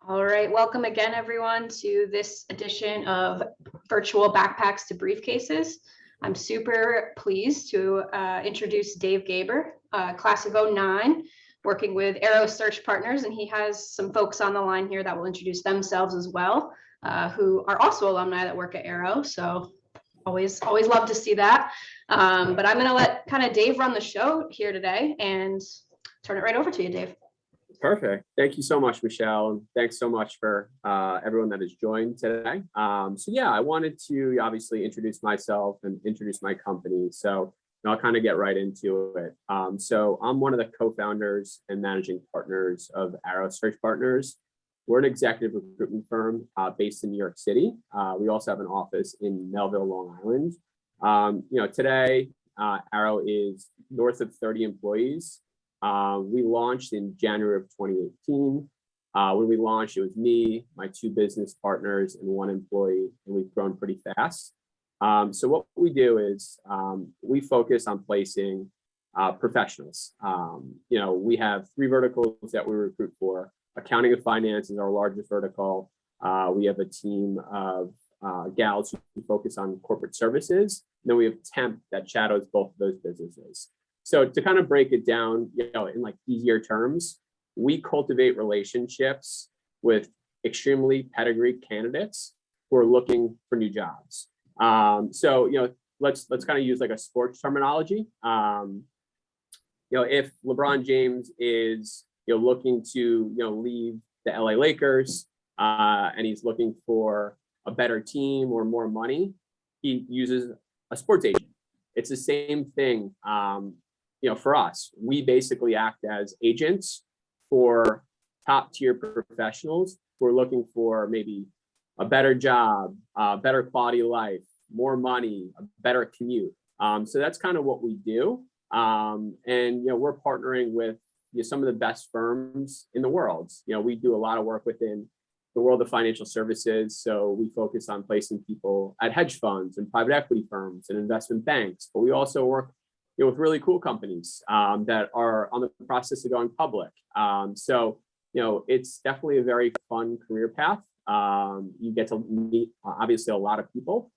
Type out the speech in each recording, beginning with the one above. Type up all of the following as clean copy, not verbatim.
All right, welcome again, everyone, to this edition of Virtual Backpacks to Briefcases. I'm super pleased to introduce Dave Gaber, class of '09, working with Arrow Search Partners, and he has some folks on the line here that will introduce themselves as well, who are also alumni that work at Arrow. So always love to see that. But I'm going to let kind of Dave run the show here today and turn it right over to you, Dave. Perfect. Thank you so much, Michelle. And thanks so much for everyone that has joined today. I wanted to obviously introduce myself and introduce my company. So I'll kind of get right into it. So I'm one of the co-founders and managing partners of Arrow Search Partners. We're an executive recruitment firm based in New York City. We also have an office in Melville, Long Island. Today, Arrow is north of 30 employees. We launched in January of 2018. When we launched, it was me, my two business partners, and one employee, and we've grown pretty fast. So what we do is we focus on placing professionals. We have three verticals that we recruit for. Accounting and finance is our largest vertical. We have a team of gals who focus on corporate services. And then we have temp that shadows both of those businesses. So to kind of break it down, in like easier terms, we cultivate relationships with extremely pedigreed candidates who are looking for new jobs. Let's kind of use like a sports terminology. If LeBron James is looking to leave the LA Lakers and he's looking for a better team or more money, he uses a sports agent. It's the same thing. For us, we basically act as agents for top tier professionals who are looking for maybe a better job, better quality of life, more money, a better commute. So that's kind of what we do. We're partnering with some of the best firms in the world. We do a lot of work within the world of financial services. So we focus on placing people at hedge funds and private equity firms and investment banks, but we also work with really cool companies that are on the process of going public. It's definitely a very fun career path. You get to meet obviously a lot of people,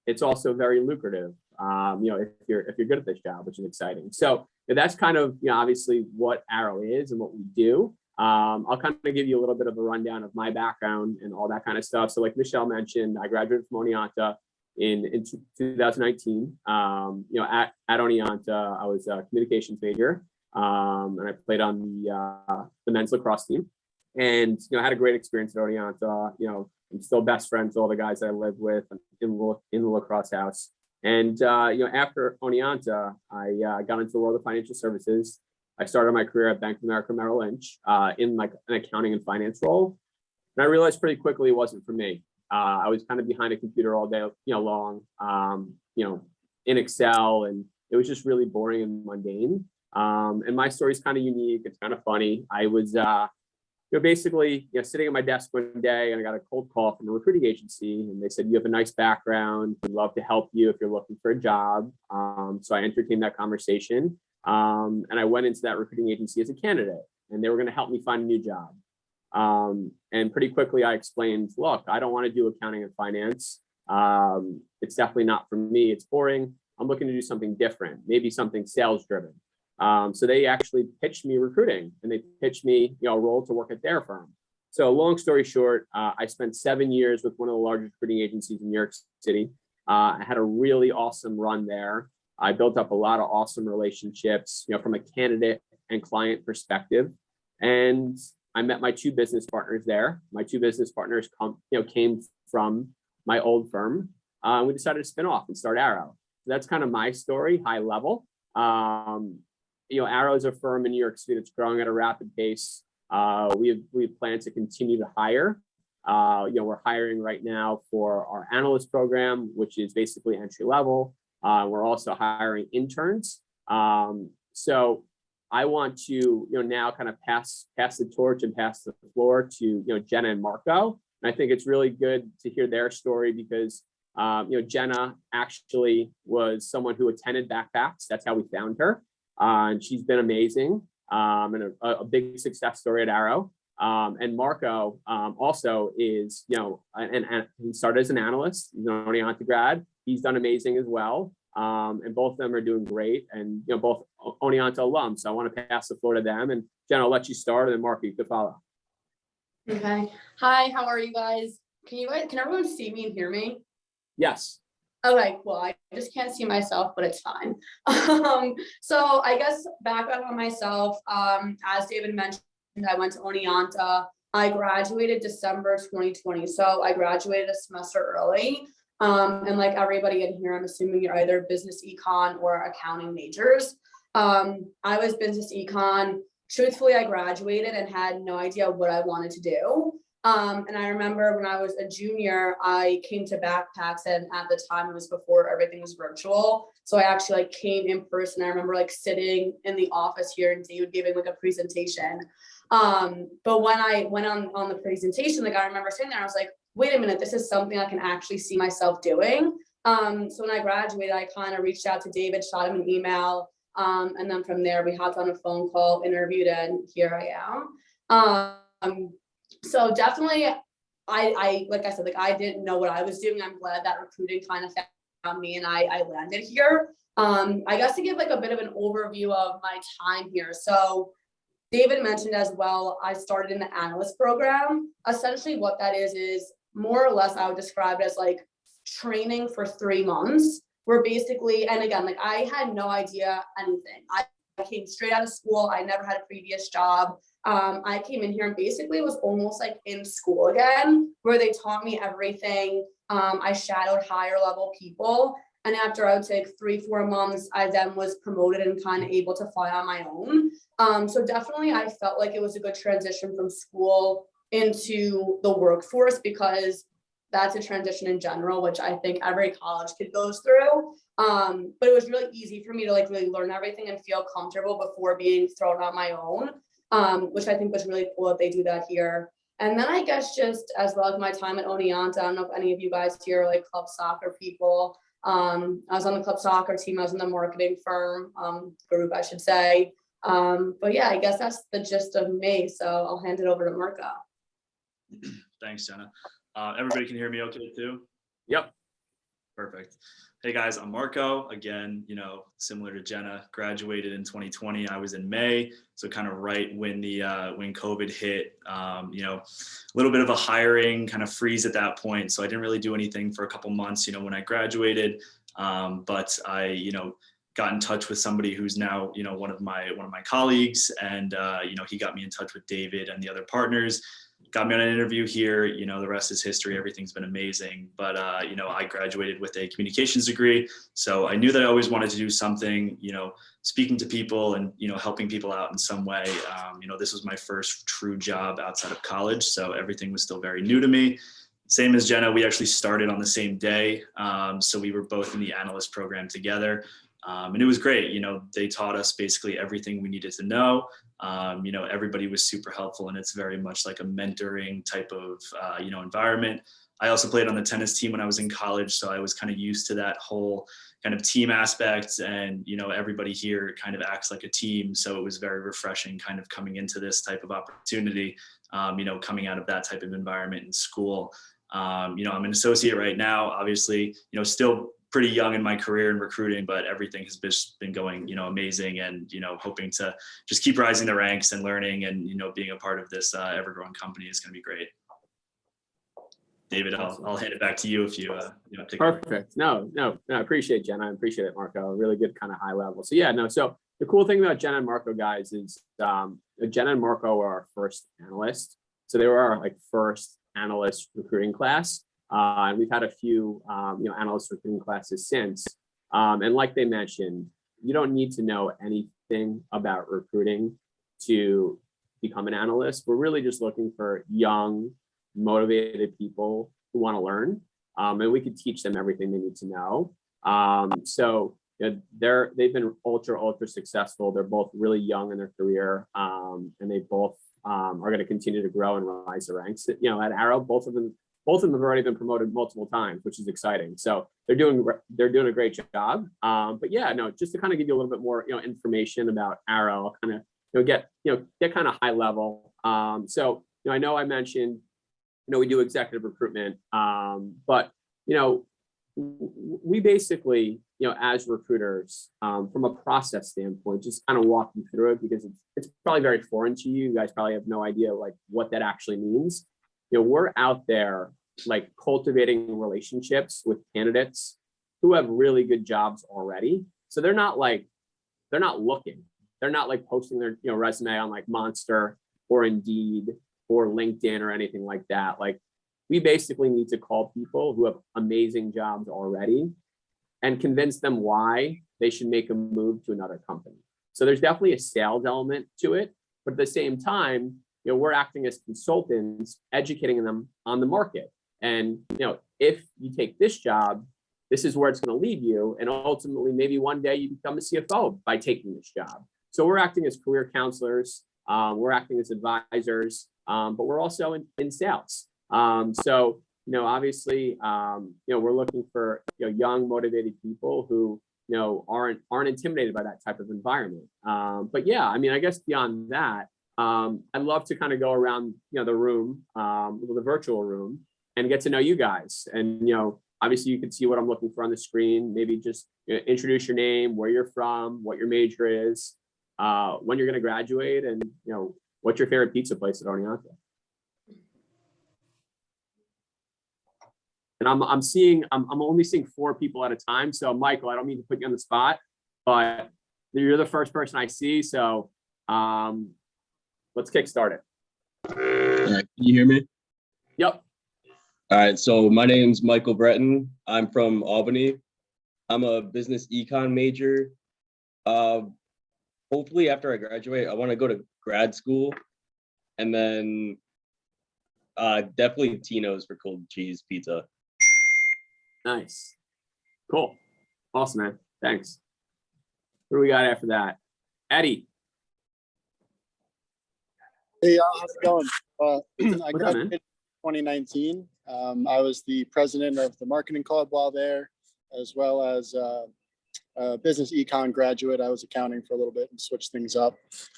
it's also very lucrative. If you're good at this job, which is exciting. So that's kind of obviously what Arrow is and what we do. I'll kind of give you a little bit of a rundown of my background and all that kind of stuff. So like Michelle mentioned, I graduated from Oneonta in 2019. At Oneonta, I was a communications major, and I played on the men's lacrosse team, and I had a great experience at Oneonta. I'm still best friends with all the guys that I lived with in the lacrosse house. And after Oneonta, I got into the world of financial services. I started my career at Bank of America Merrill Lynch in like an accounting and finance role, and I realized pretty quickly it wasn't for me. I was kind of behind a computer all day, long, in Excel, and it was just really boring and mundane. And my story is kind of unique. It's kind of funny. I was, basically, sitting at my desk one day, and I got a cold call from a recruiting agency, and they said, "You have a nice background. We'd love to help you if you're looking for a job." So I entertained that conversation, and I went into that recruiting agency as a candidate, and they were going to help me find a new job. And pretty quickly I explained, look, I don't want to do accounting and finance. It's definitely not for me. It's boring. I'm looking to do something different, maybe something sales driven. So they actually pitched me recruiting, and they pitched me, a role to work at their firm. So long story short, I spent 7 years with one of the largest recruiting agencies in New York City. I had a really awesome run there. I built up a lot of awesome relationships, from a candidate and client perspective. And I met my two business partners there. My two business partners came from my old firm. We decided to spin off and start Arrow. So that's kind of my story, high level. Arrow is a firm in New York City that's growing at a rapid pace. We plan to continue to hire. We're hiring right now for our Analyst Program, which is basically entry level. We're also hiring interns. So I want to, now kind of pass the torch and pass the floor to, Jenna and Marco. And I think it's really good to hear their story because, Jenna actually was someone who attended Backpacks. That's how we found her. And she's been amazing. and a big success story at Arrow. And Marco also is, and he started as an analyst. He's an Oneonta grad. He's done amazing as well. And both of them are doing great, and both Oneonta alums. So I want to pass the floor to them. And Jen, I'll let you start, and then Marco, you could follow. Okay. Hi, how are you guys? Can everyone see me and hear me? Yes. Okay, cool. I just can't see myself, but it's fine. So I guess background on myself, as David mentioned, I went to Oneonta. I graduated December 2020. So I graduated a semester early. And like everybody in here, I'm assuming you're either business econ or accounting majors. I was business econ. Truthfully, I graduated and had no idea what I wanted to do. And I remember when I was a junior, I came to Backpacks, and at the time it was before everything was virtual. So I actually came in person. I remember sitting in the office here and David giving a presentation. But when I went on the presentation, I remember sitting there, I was like, wait a minute, this is something I can actually see myself doing. So when I graduated, I kind of reached out to David, shot him an email. And then from there, we hopped on a phone call, interviewed, and here I am. So definitely, I like I said, I didn't know what I was doing. I'm glad that recruiting kind of found me and I landed here. I guess to give a bit of an overview of my time here. So David mentioned as well, I started in the Analyst Program. Essentially what that is more or less I would describe it as training for 3 months. Where basically, and again, I had no idea anything. I came straight out of school. I never had a previous job. I came in here and basically was almost in school again, where they taught me everything. I shadowed higher level people. And after I would say 3-4 months, I then was promoted and kind of able to fly on my own. So definitely I felt like it was a good transition from school into the workforce, because that's a transition in general, which I think every college kid goes through. But it was really easy for me to really learn everything and feel comfortable before being thrown on my own, which I think was really cool that they do that here. And then I guess just as well as my time at Oneonta, I don't know if any of you guys here are club soccer people. I was on the club soccer team. I was in the marketing firm group, I should say. But yeah, I guess that's the gist of me. So I'll hand it over to Marco. Thanks, Jenna. Everybody can hear me okay too? Yep. Perfect. Hey guys, I'm Marco. Again, similar to Jenna, graduated in 2020. I was in May, so kind of right when when COVID hit. A little bit of a hiring kind of freeze at that point. So I didn't really do anything for a couple months, when I graduated. But I, got in touch with somebody who's now, one of my colleagues, and he got me in touch with David and the other partners. Got me on an interview here, the rest is history. Everything's been amazing. But, I graduated with a communications degree. So I knew that I always wanted to do something, speaking to people and, helping people out in some way. This was my first true job outside of college. So everything was still very new to me. Same as Jenna, we actually started on the same day. So we were both in the Analyst Program together. And it was great. They taught us basically everything we needed to know. Everybody was super helpful, and it's very much like a mentoring type of, environment. I also played on the tennis team when I was in college, so I was kind of used to that whole kind of team aspect, and, everybody here kind of acts like a team. So it was very refreshing kind of coming into this type of opportunity, coming out of that type of environment in school. I'm an associate right now, obviously, still pretty young in my career in recruiting, but everything has been going, amazing, and, hoping to just keep rising the ranks and learning, and, being a part of this ever-growing company is going to be great. David, I'll hand it back to you if you take it. Perfect. No, I appreciate Jenna. I appreciate it, Marco. Really good kind of high level. So yeah, so the cool thing about Jenna and Marco, guys, is Jenna and Marco are our first analysts. So they were our first analyst recruiting class. And we've had a few, analyst recruiting classes since. And like they mentioned, you don't need to know anything about recruiting to become an analyst. We're really just looking for young, motivated people who want to learn. And we could teach them everything they need to know. So they've been ultra successful. They're both really young in their career. And they both are going to continue to grow and rise the ranks. At Arrow, both of them have already been promoted multiple times, which is exciting. So they're doing a great job. But yeah, just to kind of give you a little bit more, information about Arrow, I'll kind of get kind of high level. So, I know I mentioned, we do executive recruitment, but, we basically, as recruiters, from a process standpoint, just kind of walk you through it because it's probably very foreign to you. You guys probably have no idea like what that actually means. We're out there like cultivating relationships with candidates who have really good jobs already. So they're not looking. They're not like posting their resume on like Monster or Indeed or LinkedIn or anything like that. Like we basically need to call people who have amazing jobs already and convince them why they should make a move to another company. So there's definitely a sales element to it, but at the same time, we're acting as consultants, educating them on the market. And, if you take this job, this is where it's going to lead you. And ultimately, maybe one day you become a CFO by taking this job. So we're acting as career counselors, we're acting as advisors, but we're also in sales. So, obviously, we're looking for young, motivated people who aren't intimidated by that type of environment. But yeah, I mean, I guess beyond that, I'd love to kind of go around the room, the virtual room, and get to know you guys. And obviously, you can see what I'm looking for on the screen. Maybe just introduce your name, where you're from, what your major is, when you're going to graduate, and what's your favorite pizza place at Oneonta. And I'm only seeing 4 people at a time. So Michael, I don't mean to put you on the spot, but you're the first person I see. So let's kick start it. All right, can you hear me? Yep. All right, so my name's Michael Breton. I'm from Albany. I'm a business econ major. Hopefully after I graduate, I want to go to grad school, and then definitely Tino's for cold cheese pizza. Nice. Cool. Awesome, man. Thanks. What do we got after that? Eddie. Hey, how's it going? I What's up, graduated man? in 2019. I was the president of the marketing club while there, as well as a business econ graduate. I was accounting for a little bit and switched things up.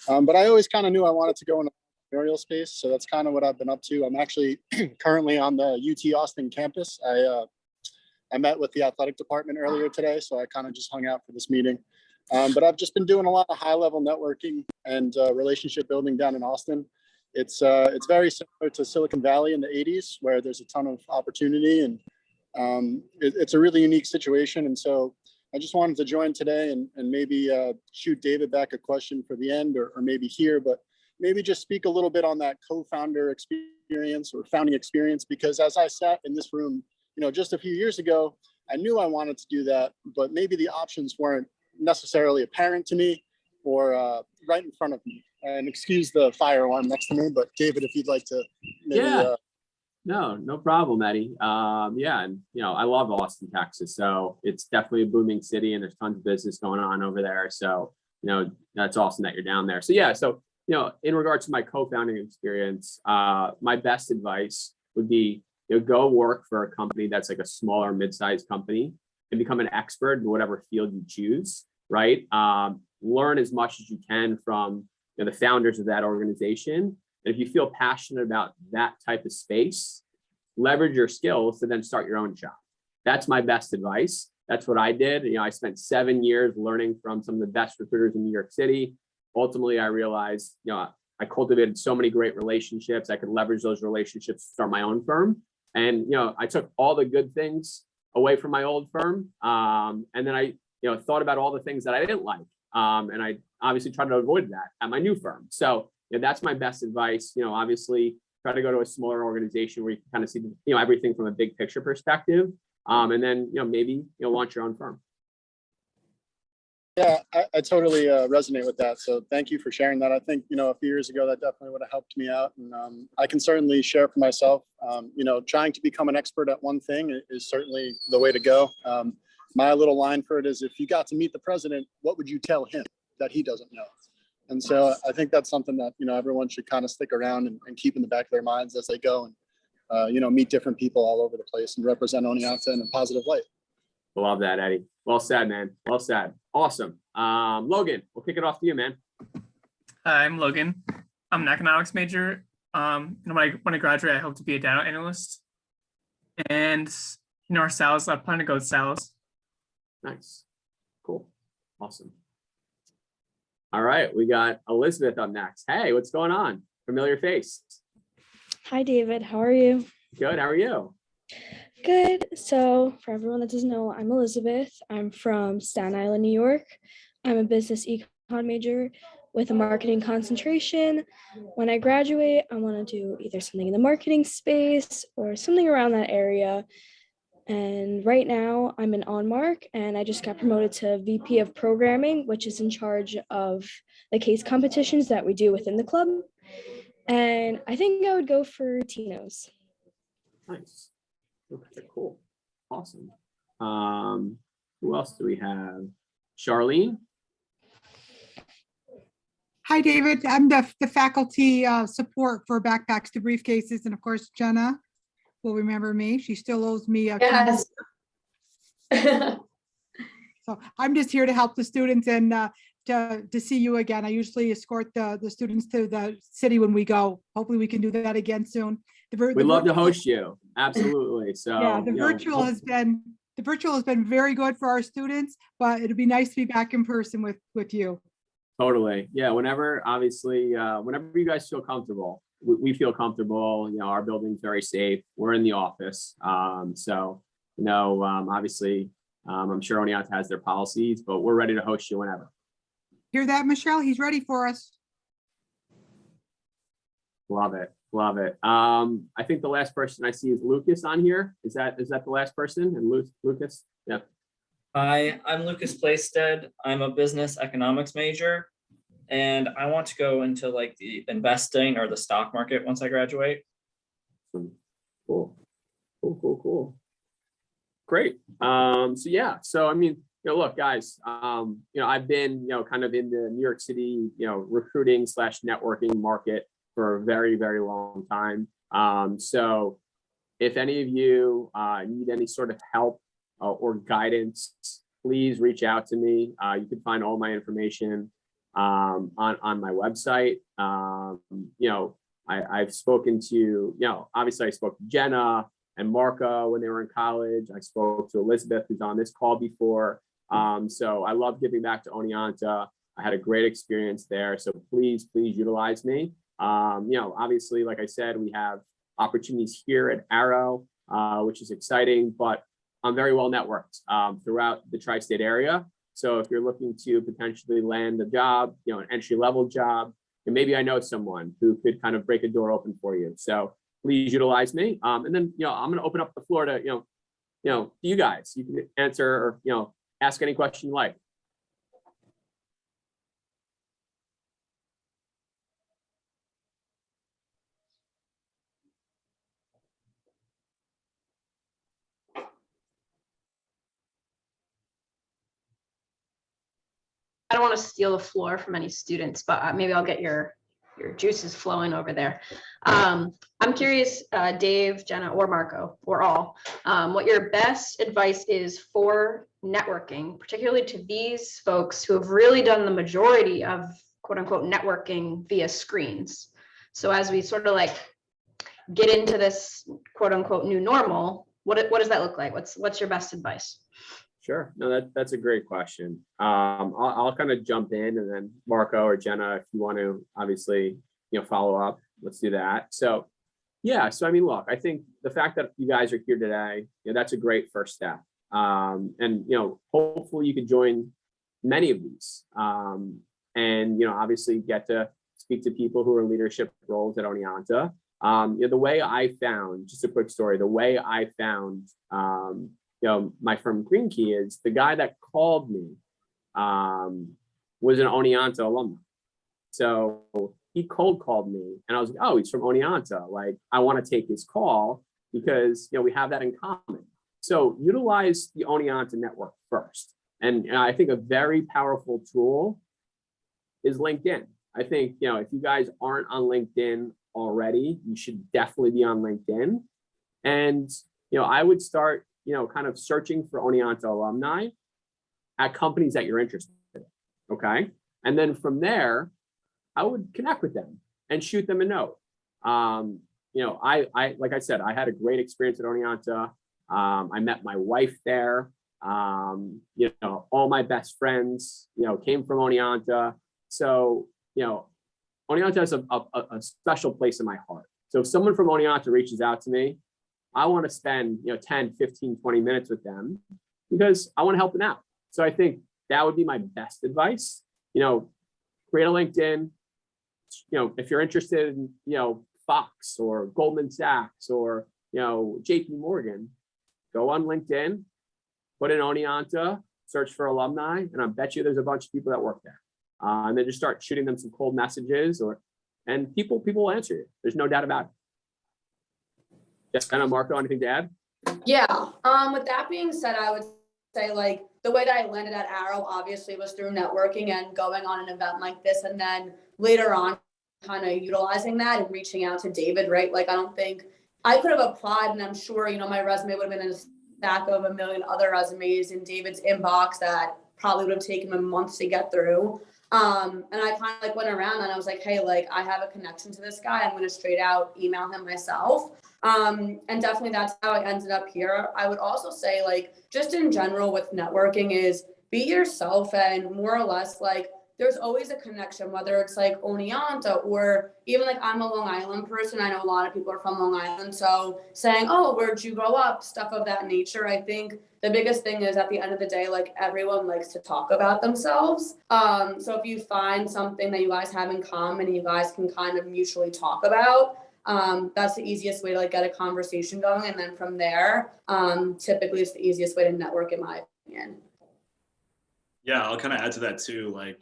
But I always kind of knew I wanted to go in the entrepreneurial space. So that's kind of what I've been up to. I'm actually currently on the UT Austin campus. I met with the athletic department earlier today, so I kind of just hung out for this meeting. But I've just been doing a lot of high-level networking and relationship building down in Austin. It's very similar to Silicon Valley in the 80s, where there's a ton of opportunity, and it's a really unique situation. And so I just wanted to join today and maybe shoot David back a question for the end, or maybe here, but maybe just speak a little bit on that co-founder experience or founding experience, because as I sat in this room, just a few years ago, I knew I wanted to do that, but maybe the options weren't necessarily apparent to me or right in front of me. And excuse the fire alarm next to me, but David, if you'd like to maybe, Yeah. No problem, Eddie. Yeah, and I love Austin, Texas. So it's definitely a booming city, and there's tons of business going on over there. So that's awesome that you're down there. So yeah, so in regards to my co-founding experience, my best advice would be go work for a company that's like a smaller, mid-sized company and become an expert in whatever field you choose. Right? Learn as much as you can from the founders of that organization. And if you feel passionate about that type of space, leverage your skills to then start your own shop. That's my best advice. That's what I did. I spent 7 years learning from some of the best recruiters in New York City. Ultimately, I realized, I cultivated so many great relationships. I could leverage those relationships to start my own firm. And, I took all the good things away from my old firm. And then I, thought about all the things that I didn't like. And I obviously tried to avoid that at my new firm. So that's my best advice. Obviously try to go to a smaller organization where you can kind of see, everything from a big picture perspective. And then, maybe, launch your own firm. Yeah, I totally resonate with that. So thank you for sharing that. I think, a few years ago, that definitely would have helped me out. And I can certainly share for myself, trying to become an expert at one thing is certainly the way to go. My little line for it is, if you got to meet the president, what would you tell him that he doesn't know? And so I think that's something that, everyone should kind of stick around and keep in the back of their minds as they go and, meet different people all over the place and represent Oneonta in a positive light. Love that, Eddie. Well said, man. Well said. Awesome. Logan, we'll kick it off to you, man. I'm Logan. I'm an economics major. When I graduate, I hope to be a data analyst. And our sales, I plan to go with sales. Nice. Cool. Awesome. All right, we got Elizabeth up next. Hey, what's going on? Familiar face. Hi, David. How are you? Good. How are you? Good. So, for everyone that doesn't know, I'm Elizabeth. I'm from Staten Island, New York. I'm a business econ major with a marketing concentration. When I graduate, I want to do either something in the marketing space or something around that area. And right now, I'm an on-mark, and I just got promoted to VP of Programming, which is in charge of the case competitions that we do within the club. And I think I would go for Tino's. Nice. Okay, cool. Awesome. Who else do we have? Charlene? Hi, David. I'm the faculty support for Backpacks to Briefcases. And of course, Jenna will remember me. She still owes me a Yes. So I'm just here to help the students and to see you again. I usually escort the students to the city when we go. Hopefully we can do that again soon. We'd love to host you. Absolutely. So Yeah, the virtual has been very good for our students, but it'd be nice to be back in person with you. Totally. Yeah. Whenever, obviously, whenever you guys feel comfortable, we feel comfortable. Our building's very safe. We're in the office. Obviously, I'm sure Oneonta has their policies, but we're ready to host you whenever. Hear that, Michelle? He's ready for us. Love it. Love it. I think the last person I see is Lucas on here. Is that the last person? And Lucas? Yeah. Hi, I'm Lucas Playstead. I'm a business economics major, and I want to go into like the investing or the stock market once I graduate. Cool. Great. Look, guys, I've been, kind of in the New York City, recruiting / networking market for a very, very long time. So if any of you need any sort of help or guidance, please reach out to me. You can find all my information on my website. I've spoken to, obviously I spoke to Jenna and Marco when they were in college. I spoke to Elizabeth, who's on this call before. So I love giving back to Oneonta. I had a great experience there. So please utilize me. Obviously, like I said, we have opportunities here at Arrow, which is exciting, but I'm very well networked throughout the tri-state area. So if you're looking to potentially land a job, an entry-level job, and maybe I know someone who could kind of break a door open for you. So please utilize me. And then, I'm going to open up the floor to, you guys. You can answer or, ask any question you like. I don't want to steal the floor from any students, but maybe I'll get your juices flowing over there. I'm curious, Dave, Jenna, or Marco, or all, what your best advice is for networking, particularly to these folks who have really done the majority of quote unquote networking via screens. So as we sort of like get into this quote unquote new normal, what does that look like? What's your best advice? Sure. No, that's a great question. I'll kind of jump in, and then Marco or Jenna, if you want to obviously, follow up, let's do that. So, yeah. So, look, I think the fact that you guys are here today, that's a great first step. And, hopefully you can join many of these and, obviously get to speak to people who are in leadership roles at Oneonta. The way I found, just a quick story, the way I found, my firm Green Key is the guy that called me was an Oneonta alumni. So he cold called me and I was like, oh, he's from Oneonta. Like, I want to take his call because, we have that in common. So utilize the Oneonta network first. And I think a very powerful tool is LinkedIn. I think, if you guys aren't on LinkedIn already, you should definitely be on LinkedIn. And, I would start, kind of searching for Oneonta alumni at companies that you're interested in. Okay. And then from there, I would connect with them and shoot them a note. I like I said, I had a great experience at Oneonta. I met my wife there. All my best friends, came from Oneonta. So, Oneonta has a special place in my heart. So if someone from Oneonta reaches out to me, I want to spend, 10, 15, 20 minutes with them because I want to help them out. So I think that would be my best advice. Create a LinkedIn. If you're interested in, Fox or Goldman Sachs or, JP Morgan, go on LinkedIn, put in Oneonta, search for alumni, and I bet you there's a bunch of people that work there. And then just start shooting them some cold messages, and people will answer you. There's no doubt about it. Jenna, Marco, anything to add? Yeah, with that being said, I would say like the way that I landed at Arrow obviously was through networking and going on an event like this, and then later on kind of utilizing that and reaching out to David, right? Like I don't think I could have applied, and I'm sure, my resume would have been in a stack of a million other resumes in David's inbox that probably would have taken him a month to get through. And I kind of like went around and I was like, hey, like I have a connection to this guy. I'm going to straight out email him myself. And definitely that's how I ended up here. I would also say like, just in general with networking is be yourself, and more or less like there's always a connection, whether it's like Oneonta or even like I'm a Long Island person. I know a lot of people are from Long Island. So saying, oh, where'd you grow up? Stuff of that nature. I think the biggest thing is at the end of the day, like everyone likes to talk about themselves. So if you find something that you guys have in common and you guys can kind of mutually talk about, that's the easiest way to like get a conversation going. And then from there, typically it's the easiest way to network, in my opinion. Yeah, I'll kind of add to that too. Like,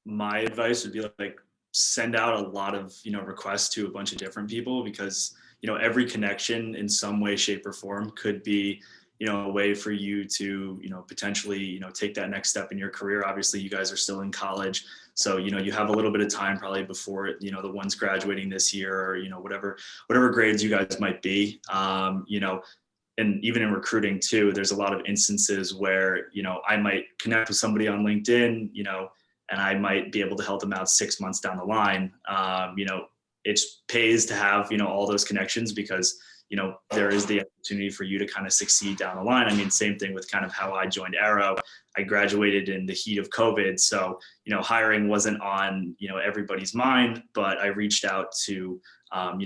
my advice would be like send out a lot of requests to a bunch of different people, because every connection in some way, shape, or form could be a way for you to potentially take that next step in your career. Obviously, you guys are still in college, so you have a little bit of time probably before the ones graduating this year, or whatever grades you guys might be. And even in recruiting too, there's a lot of instances where, I might connect with somebody on LinkedIn, and I might be able to help them out 6 months down the line. It pays to have, all those connections, because, there is the opportunity for you to kind of succeed down the line. I mean, same thing with kind of how I joined Arrow. I graduated in the heat of COVID. So, hiring wasn't on, everybody's mind, but I reached out to,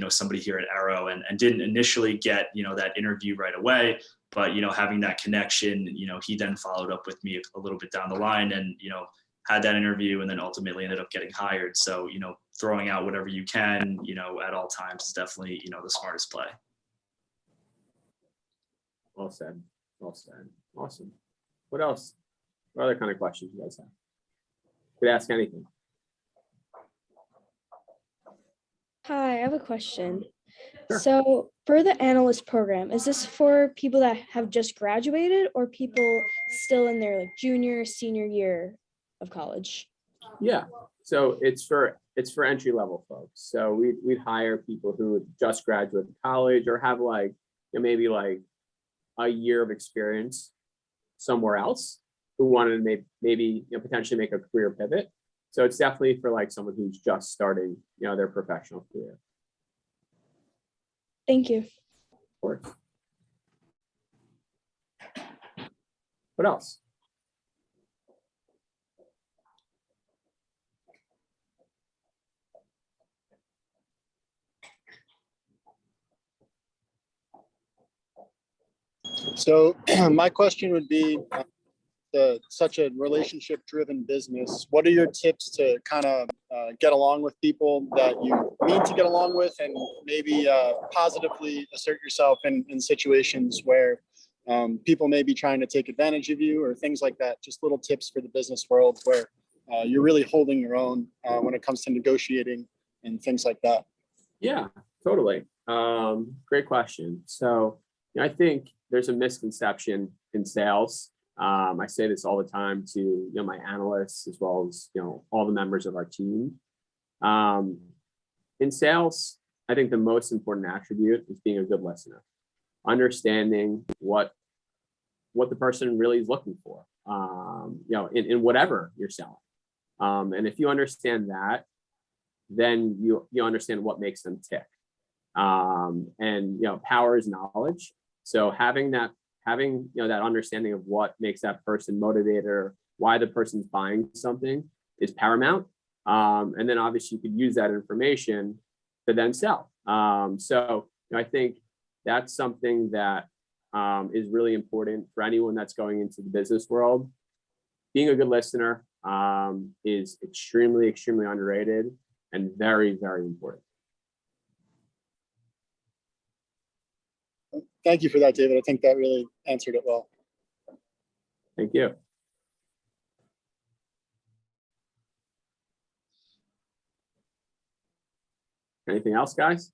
somebody here at Arrow and didn't initially get, that interview right away, but, having that connection, he then followed up with me a little bit down the line and, had that interview and then ultimately ended up getting hired. So, throwing out whatever you can, at all times is definitely, the smartest play. Well said. Well said. Awesome. What else? What other kind of questions you guys have? Could ask anything. Hi, I have a question. Sure. So for the analyst program, is this for people that have just graduated or people still in their like junior, senior year of college? Yeah. So it's for entry level folks. So we'd hire people who just graduated college or have like maybe like a year of experience somewhere else, who wanted to maybe potentially make a career pivot. So it's definitely for like someone who's just starting their professional career. Thank you. Of course. What else? So my question would be, such a relationship-driven business, what are your tips to kind of get along with people that you need to get along with, and maybe positively assert yourself in situations where people may be trying to take advantage of you or things like that? Just little tips for the business world where you're really holding your own when it comes to negotiating and things like that. Yeah, totally. Great question. So I think there's a misconception in sales. I say this all the time to my analysts as well as all the members of our team. In sales, I think the most important attribute is being a good listener, understanding what the person really is looking for. In whatever you're selling. And if you understand that, then you understand what makes them tick. And power is knowledge. So having that understanding of what makes that person motivated, or why the person's buying something, is paramount. And then obviously you could use that information to then sell. So I think that's something that is really important for anyone that's going into the business world. Being a good listener is extremely, extremely underrated and very, very important. Thank you for that, David. I think that really answered it well. Thank you. Anything else, guys?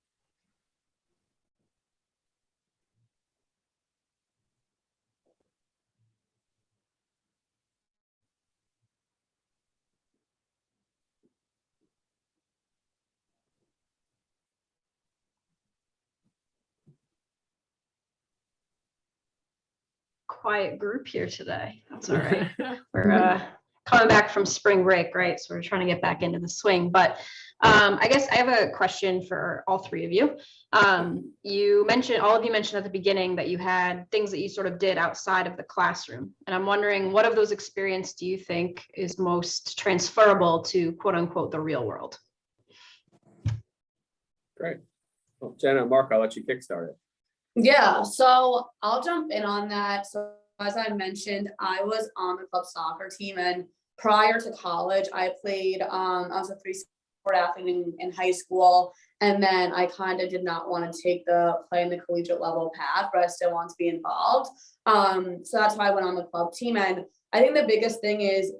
Quiet group here today. That's all right. We're coming back from spring break, right? So we're trying to get back into the swing. But I guess I have a question for all three of you. All of you mentioned at the beginning that you had things that you sort of did outside of the classroom. And I'm wondering, what of those experiences do you think is most transferable to quote unquote the real world? Great. Well, Jenna, Mark, I'll let you kickstart it. Yeah, so I'll jump in on that. So as I mentioned, I was on the club soccer team, and prior to college, I played, I was a three-sport athlete in high school, and then I kind of did not want to take the play in the collegiate level path, but I still want to be involved. So that's why I went on the club team. And I think the biggest thing is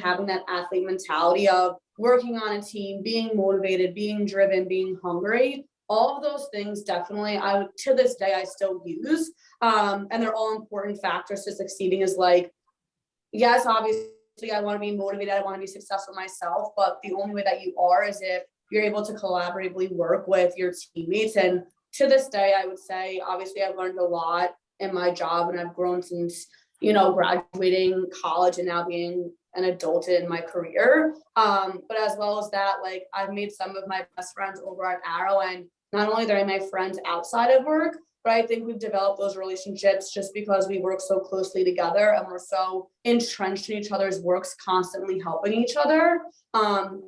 having that athlete mentality of working on a team, being motivated, being driven, being hungry. All of those things definitely, to this day, I still use. And they're all important factors to succeeding. Is like, yes, obviously I want to be motivated, I want to be successful myself, but the only way that you are is if you're able to collaboratively work with your teammates. And to this day, I would say, obviously I've learned a lot in my job, and I've grown since, graduating college and now being an adult in my career. But as well as that, like, I've made some of my best friends over at Arrow, and not only are they my friends outside of work, but I think we've developed those relationships just because we work so closely together and we're so entrenched in each other's works, constantly helping each other.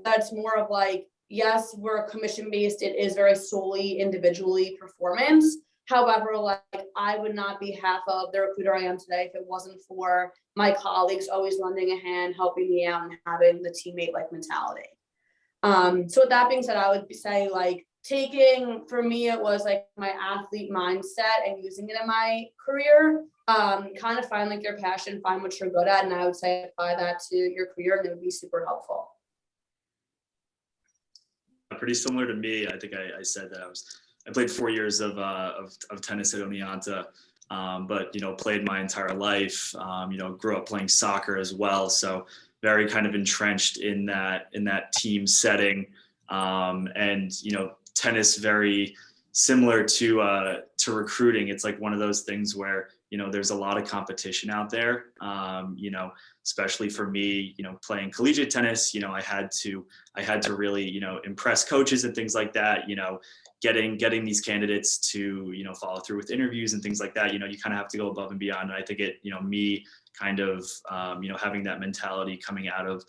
That's more of like, yes, we're commission-based. It is very solely individually performance. However, like, I would not be half of the recruiter I am today if it wasn't for my colleagues always lending a hand, helping me out, and having the teammate-like mentality. So with that being said, I would say, like, for me, it was like my athlete mindset and using it in my career. Kind of find like your passion, find what you're good at, and I would say apply that to your career, and it would be super helpful. Pretty similar to me. I think I said that I played 4 years of tennis at Oneonta, but played my entire life. Grew up playing soccer as well, so very kind of entrenched in that team setting. And tennis, very similar to recruiting. It's like one of those things where there's a lot of competition out there. Especially for me, playing collegiate tennis, I had to really impress coaches and things like that. Getting these candidates to follow through with interviews and things like that. You kind of have to go above and beyond. And I think me kind of having that mentality coming out of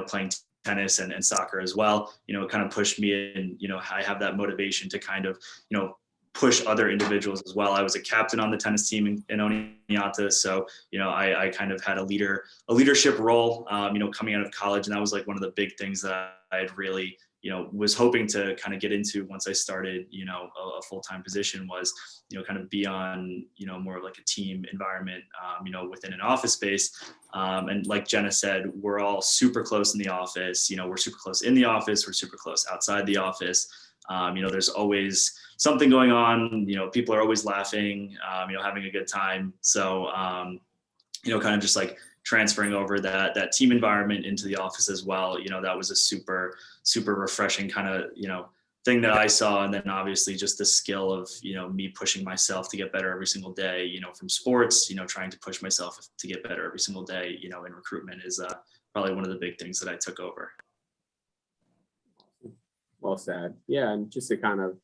playing tennis and soccer as well, kind of pushed me in. I have that motivation to kind of push other individuals as well. I was a captain on the tennis team in Oneonta, so I kind of had a leadership role coming out of college, and that was like one of the big things that I had really was hoping to kind of get into once I started a full-time position, was kind of be on more of like a team environment within an office space. And like Jenna said, we're all super close in the office. We're super close in the office, we're super close outside the office. There's always something going on. People are always laughing, having a good time. So kind of just like transferring over that team environment into the office as well. That was a super refreshing kind of thing that I saw. And then obviously just the skill of me pushing myself to get better every single day, from sports, trying to push myself to get better every single day, in recruitment is probably one of the big things that I took over. Well said. Yeah, and just to kind of,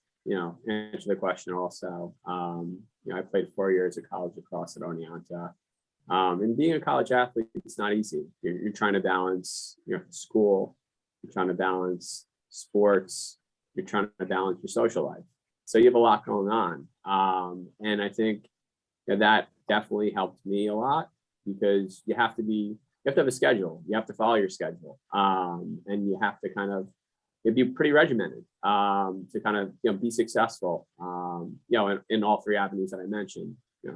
answer the question also, I played 4 years of college lacrosse at Oneonta. And being a college athlete, it's not easy. You're trying to balance, school, you're trying to balance sports, you're trying to balance your social life. So you have a lot going on. And I think that definitely helped me a lot, because you have to have a schedule. You have to follow your schedule. And you have to kind of be pretty regimented to kind of, be successful, in all three avenues that I mentioned,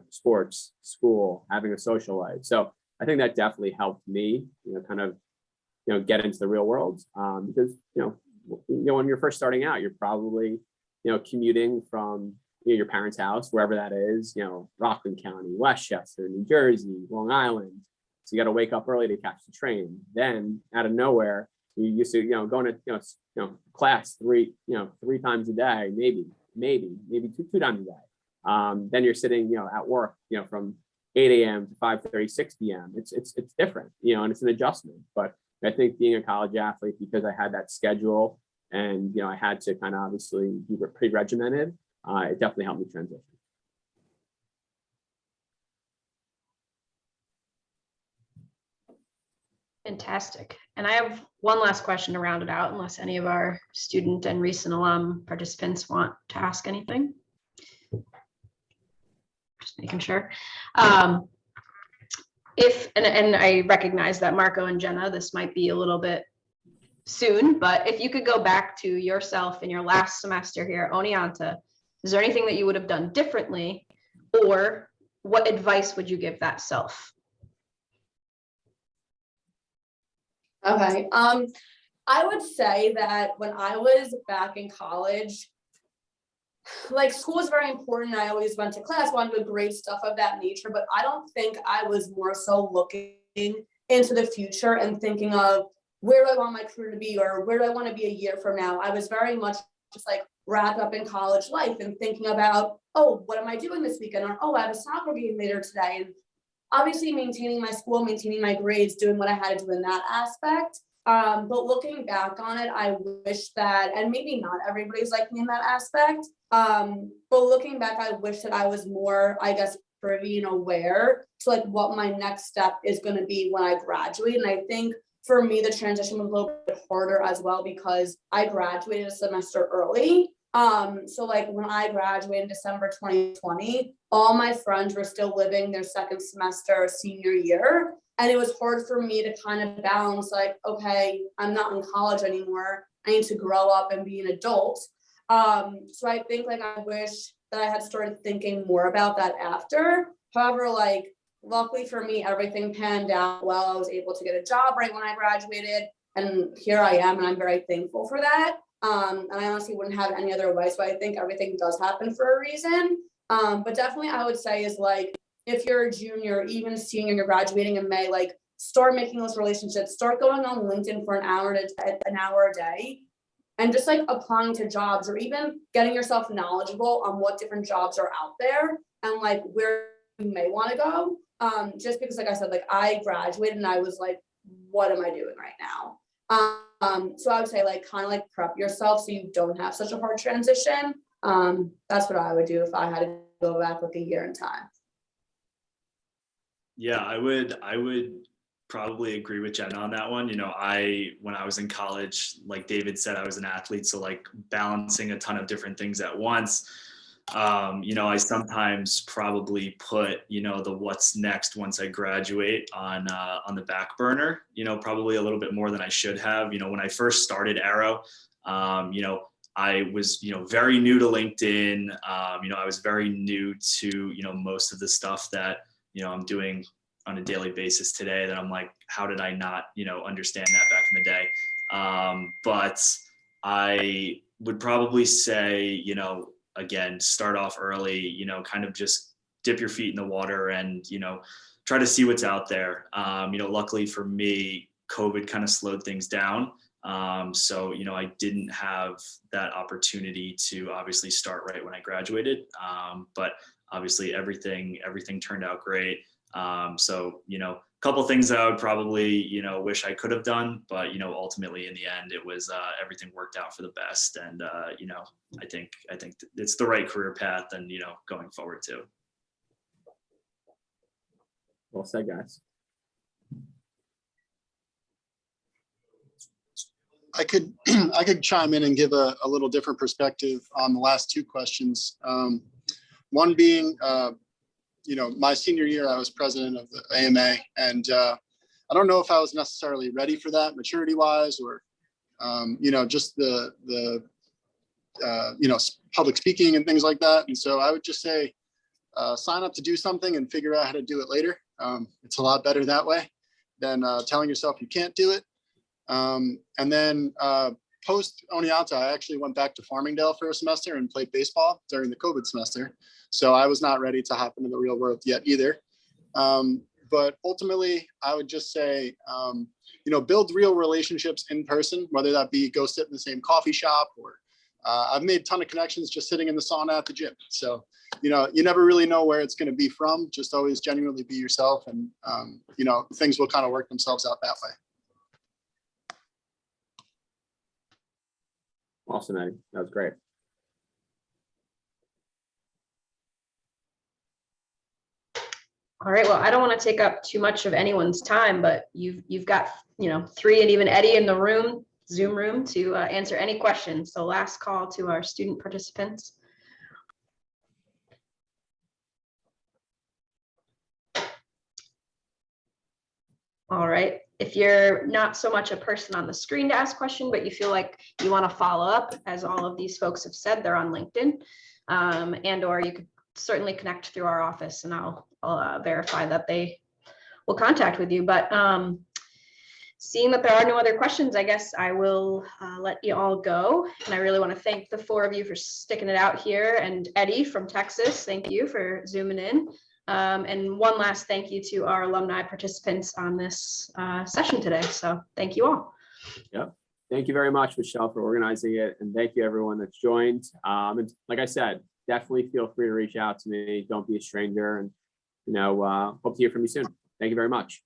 sports, school, having a social life. So I think that definitely helped me, kind of, get into the real world, because, when you're first starting out, you're probably, commuting from your parents' house, wherever that is, Rockland County, Westchester, New Jersey, Long Island. So you got to wake up early to catch the train. Then out of nowhere, you used to, going to, class three times a day, maybe two times a day. Then you're sitting, at work, from 8 a.m. to 5:30, 6 p.m. It's different, and it's an adjustment. But I think being a college athlete, because I had that schedule and, I had to kind of obviously be pretty regimented, it definitely helped me transition. Fantastic. And I have one last question to round it out, unless any of our student and recent alum participants want to ask anything. Just making sure. And I recognize that Marco and Jenna, this might be a little bit soon, but if you could go back to yourself in your last semester here at Oneonta, is there anything that you would have done differently, or what advice would you give that self? Okay. I would say that when I was back in college, like, school was very important. I always went to class, wanted to do great stuff of that nature, but I don't think I was more so looking into the future and thinking of where do I want my career to be, or where do I want to be a year from now. I was very much just like wrapped up in college life and thinking about, oh, what am I doing this weekend? Or, oh, I have a soccer game later today. And obviously maintaining my school, maintaining my grades, doing what I had to do in that aspect. But looking back on it, I wish that, and maybe not everybody's like me in that aspect, but looking back, I wish that I was more, I guess, privy and aware to like what my next step is going to be when I graduate. And I think for me, the transition was a little bit harder as well, because I graduated a semester early. So like when I graduated in December 2020, all my friends were still living their second semester senior year. And it was hard for me to kind of balance, like, okay, I'm not in college anymore. I need to grow up and be an adult. So I think like I wish that I had started thinking more about that after. However, like, luckily for me, everything panned out well. I was able to get a job right when I graduated, and here I am, and I'm very thankful for that. And I honestly wouldn't have any other advice, but I think everything does happen for a reason. But definitely I would say is like, if you're a junior, even senior, and you're graduating in May, like, start making those relationships, start going on LinkedIn for an hour a day, and just like applying to jobs, or even getting yourself knowledgeable on what different jobs are out there and like where you may want to go. Just because, like I said, like I graduated and I was like, what am I doing right now? So I would say like kind of like prep yourself so you don't have such a hard transition. That's what I would do if I had to go back like a year in time. Yeah, I would probably agree with Jen on that one. When I was in college, like David said, I was an athlete, so like balancing a ton of different things at once. I sometimes probably put, the what's next once I graduate on the back burner, probably a little bit more than I should have. When I first started Arrow, I was, very new to LinkedIn. I was very new to, most of the stuff that, I'm doing on a daily basis today, that I'm like, how did I not, understand that back in the day? But I would probably say, again, start off early, kind of just dip your feet in the water and, try to see what's out there. Luckily for me, COVID kind of slowed things down. So, I didn't have that opportunity to obviously start right when I graduated. But obviously everything turned out great. So, couple things that I would probably, wish I could have done, but, ultimately in the end, it was, everything worked out for the best. And, I think it's the right career path and, going forward too. Well said, guys. I could chime in and give a little different perspective on the last two questions. One being, my senior year, I was president of the AMA, and I don't know if I was necessarily ready for that maturity-wise, or just the public speaking and things like that. And so I would just say, sign up to do something and figure out how to do it later. It's a lot better that way than telling yourself you can't do it. And then post Oneonta, I actually went back to Farmingdale for a semester and played baseball during the COVID semester. So I was not ready to hop into the real world yet either. But ultimately, I would just say, build real relationships in person, whether that be go sit in the same coffee shop, or I've made a ton of connections just sitting in the sauna at the gym. So, you never really know where it's going to be from. Just always genuinely be yourself, and, things will kind of work themselves out that way. Awesome, Eddie. That was great. All right, well, I don't want to take up too much of anyone's time, but you've got, 3 and even Eddie in the room, Zoom room, to answer any questions. So last call to our student participants. All right, if you're not so much a person on the screen to ask a question, but you feel like you want to follow up, as all of these folks have said, they're on LinkedIn, or you could certainly connect through our office, and I'll verify that they will contact with you. But seeing that there are no other questions, I guess I will let you all go. And I really want to thank the 4 of you for sticking it out here, and Eddie from Texas, thank you for zooming in. And one last thank you to our alumni participants on this session today. So thank you all. Yep. Thank you very much, Michelle, for organizing it. And thank you everyone that's joined. And like I said, definitely feel free to reach out to me. Don't be a stranger, and hope to hear from you soon. Thank you very much.